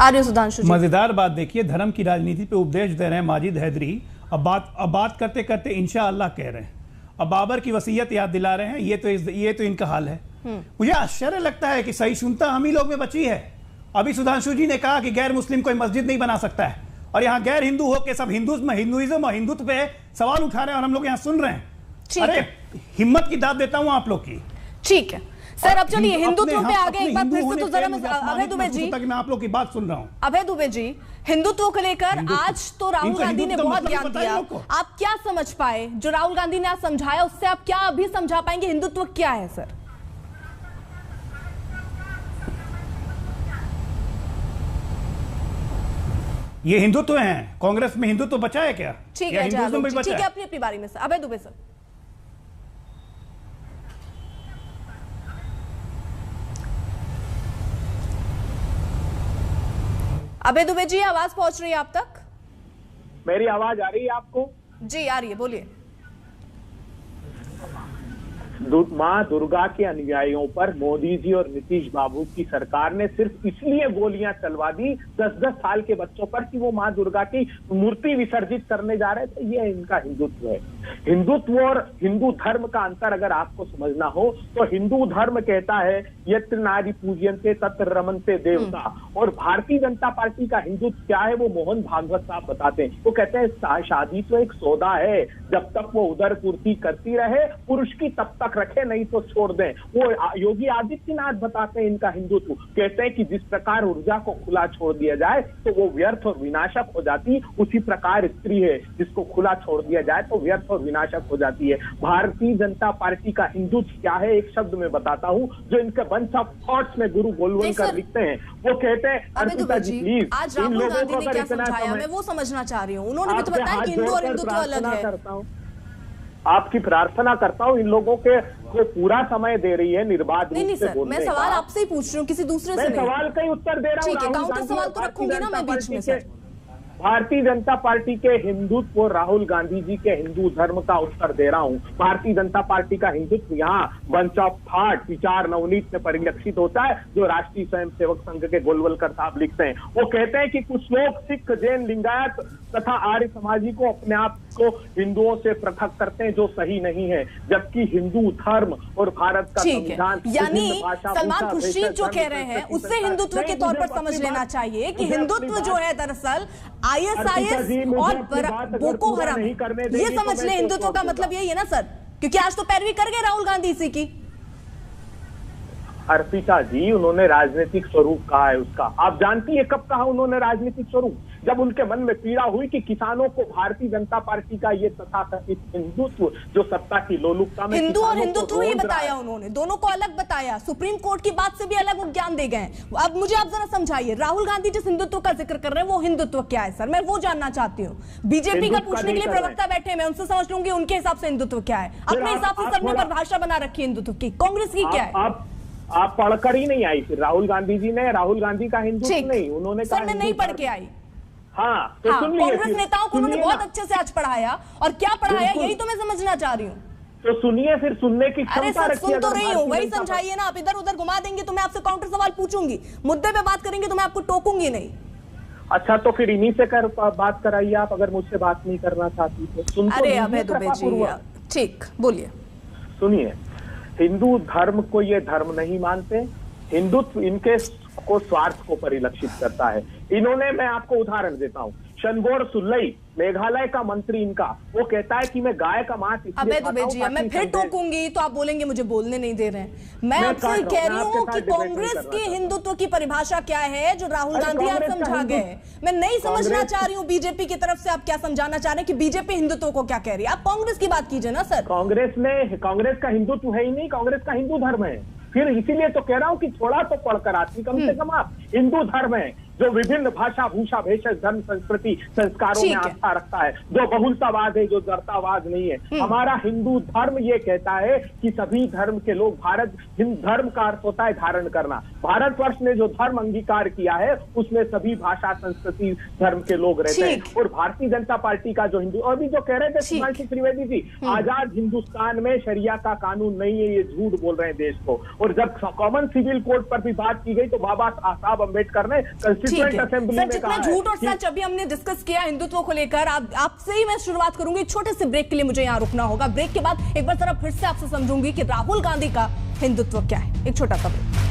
आर्य सुधांशु जी, मजेदार बात देखिए, धर्म की राजनीति पे उपदेश दे रहे हैं माजिद हैदरी। अब बात करते करते इंशाअल्लाह कह रहे हैं, अब बाबर की वसीयत याद दिला रहे हैं। ये तो इनका हाल है। मुझे आश्चर्य लगता है कि सही सुनता हम ही लोग में बची है। अभी सुधांशु जी ने कहा कि गैर मुस्लिम कोई मस्जिद नहीं बना सकता है, और यहाँ गैर हिंदू हो के सब हिंदुइज्म और हिंदुत्व पे सवाल उठा रहे हैं, और हम लोग यहाँ सुन रहे हैं। अरे हिम्मत की दाद देता हूँ आप लोग की। ठीक है सर, अब चलिए हिंदुत्व पे आगे एक बार फिर से तो जरा अभय दुबे जी, मैं आप लोग की बात सुन रहा हूँ। अभय दुबे जी, हिंदुत्व को लेकर आज तो राहुल गांधी ने बहुत ज्ञान दिया, आप क्या समझ पाए? जो राहुल गांधी ने आज समझाया उससे आप क्या अभी समझा पाएंगे? हिंदुत्व क्या है सर? ये हिंदुत्व है, कांग्रेस में हिंदुत्व बचा है क्या? ठीक है, ठीक है, अपनी अपनी बारी में सर। अभय दुबे सर। अभय दुबे जी, आवाज पहुंच रही है आप तक? मेरी आवाज आ रही है आपको? जी आ रही है, बोलिए। मां दुर्गा के अनुयायियों पर मोदी जी और नीतीश बाबू की सरकार ने सिर्फ इसलिए गोलियां चलवा दी 10-10 साल के बच्चों पर कि वो मां दुर्गा की मूर्ति विसर्जित करने जा रहे थे। ये इनका हिंदुत्व है। हिंदुत्व और हिंदू धर्म का अंतर अगर आपको समझना हो तो हिंदू धर्म कहता है यत्र नारी पूज्यन्ते तत्र रमन्ते देवता, और भारतीय जनता पार्टी का हिंदुत्व क्या है वो मोहन भागवत साहब बताते हैं। वो कहते हैं शादी तो एक सौदा है, जब तक वो उदर पूर्ति करती रहे पुरुष की तब तक रखे, नहीं तो छोड़ दें। वो योगी आदित्यनाथ बताते हैं इनका हिंदुत्व। कहते हैं कि जिस प्रकार ऊर्जा को खुला छोड़ दिया जाए तो वो व्यर्थ और विनाशक हो जाती, उसी प्रकार स्त्री है, जिसको खुला छोड़ दिया जाए तो व्यर्थ और विनाशक हो जाती है। भारतीय जनता पार्टी का हिंदुत्व क्या है, एक शब्द में बताता हूं, जो इनके बंच ऑफ थॉट्स में गुरु गोलवलकर लिखते हैं। वो कहते हैं अर्पिता जी प्लीज, आज राहुल गांधी ने क्या समझाया मैं वो समझना चाह रही हूँ। उन्होंने भी तो बताया कि हिंदू और हिंदुत्व अलग है। आपकी प्रार्थना करता हूँ इन लोगों के को पूरा समय दे रही है निर्बाध रूप से बोलने मैं सवाल आपसे ही पूछ रही हूँ, किसी दूसरे से नहीं। सवाल का ही उत्तर दे रहा हूँ। ठीक है, काउंटर सवाल तो रखूंगी ना मैं बीच में सर। भारतीय जनता पार्टी के हिंदुत्व और राहुल गांधी जी के हिंदू धर्म का उत्तर दे रहा हूं। भारतीय जनता पार्टी का हिंदुत्व यहाँ बंच ऑफ थॉट विचार नवनीत में परिलक्षित होता है, जो राष्ट्रीय स्वयंसेवक संघ के गोलवलकर साहब लिखते हैं। वो कहते हैं कि कुछ लोग सिख, जैन, लिंगायत तथा आर्य समाजी को अपने आप को हिंदुओं से पृथक करते हैं, जो सही नहीं है, जबकि हिंदू धर्म और भारत का संविधान, यानी सलमान खुर्शीद जो कह रहे हैं उससे हिंदुत्व के तौर पर समझ लेना चाहिए कि हिंदुत्व जो है दरअसल ISIS और बोको हराम, ये समझ ले हिंदुत्व का मतलब यही है ना सर? क्योंकि आज तो पैरवी कर गए राहुल गांधी इसी की। अर्पिता जी, उन्होंने राजनीतिक स्वरूप कहा है उसका। आप जानती है कब कहा उन्होंने राजनीतिक स्वरूप? जब उनके मन में पीड़ा हुई कि किसानों को भारतीय जनता पार्टी का ये तथाकथित हिंदुत्व जो सत्ता की लोलुपता में हिंदू और हिंदुत्व ही बताया उन्होंने, दोनों को अलग बताया। सुप्रीम कोर्ट की बात से भी अलग वो ज्ञान दे गए। अब मुझे आप जरा समझाइए, राहुल गांधी जिस हिंदुत्व का जिक्र कर रहे हैं वो हिंदुत्व क्या है सर? मैं वो जानना चाहती हूँ। बीजेपी का पूछने के लिए प्रवक्ता बैठे, मैं उनसे समझ लूंगी उनके हिसाब से हिंदुत्व क्या है। अपने हिसाब से सबने परिभाषा बना रखी है हिंदुत्व की, कांग्रेस की क्या है? आप पढ़कर ही नहीं आई फिर? राहुल गांधी जी ने राहुल गांधी का हिंदुत्व नहीं, उन्होंने सर मैं नहीं पढ़ के आई। हाँ, तो सुन लीजिए, कांग्रेस नेताओं को उन्होंने बहुत अच्छे से आज पढ़ाया, और क्या पढ़ाया यही तो मैं समझना चाह रही हूँ। तो सुनिए, फिर सुनने की क्षमता रखिए। सुन तो रही हूँ, वही समझाइए ना। आप इधर उधर घुमा देंगे तो मैं आपसे काउंटर सवाल पूछूंगी, मुद्दे पे बात करेंगे तो मैं आपको टोकूंगी नहीं। अच्छा, तो फिर इन्हीं से बात कराइए आप, अगर मुझसे बात नहीं करना चाहती तो। अरे अभय दुबे जी, ठीक, बोलिए। सुनिए, हिंदू धर्म को ये धर्म नहीं मानते। हिंदुत्व इनके को स्वार्थ को परिलक्षित करता है। इन्होंने, मैं आपको उदाहरण देता हूँ, शनबोर सुल्लई मेघालय का मंत्री इनका, वो कहता है कि मैं गाय का मांस अबे दुबे जी, मैं फिर टोकूंगी तो आप बोलेंगे मुझे बोलने नहीं दे रहे हैं। मैं आपसे कह रही हूँ कि कांग्रेस की हिंदुत्व की परिभाषा क्या है जो राहुल गांधी आज समझा गए। मैं नहीं समझना चाह रही हूँ बीजेपी की तरफ से आप क्या समझाना चाह रहे हैं कि बीजेपी हिंदुत्व को क्या कह रही है। आप कांग्रेस की बात कीजिए ना सर। कांग्रेस का हिंदुत्व है ही नहीं, कांग्रेस का हिंदू धर्म है। फिर इसीलिए तो कह रहा हूं कि थोड़ा तो पढ़कर आती, कम से कम आप। हिंदू धर्म है जो विभिन्न भाषा, भूषा, भेषज, धर्म, संस्कृति, संस्कारों में आस्था रखता है, जो बहुलतावाद है, जो जड़तावाद नहीं है। हमारा हिंदू धर्म ये कहता है कि सभी धर्म के लोग, भारत हिंदू धर्म का अर्थ होता है धारण करना। भारतवर्ष ने जो धर्म अंगीकार किया है उसमें सभी भाषा, संस्कृति, धर्म के लोग रहते हैं। और भारतीय जनता पार्टी का जो हिंदू, और भी जो कह रहे थे सुधांशु त्रिवेदी जी, आजाद हिंदुस्तान में शरिया का कानून नहीं है, ये झूठ बोल रहे हैं देश को। और जब कॉमन सिविल कोड पर भी बात की गई तो बाबा साहब अम्बेडकर ने कॉन्स्टिट्यूएंट असेंबली सर, में जितना कहा है झूठ और सच अभी हमने डिस्कस किया हिंदुत्व को लेकर, आपसे ही मैं शुरुआत करूंगी। छोटे से ब्रेक के लिए मुझे यहाँ रुकना होगा। ब्रेक के बाद एक बार जरा फिर से आपसे समझूंगी कि राहुल गांधी का हिंदुत्व क्या है। एक छोटा सा ब्रेक।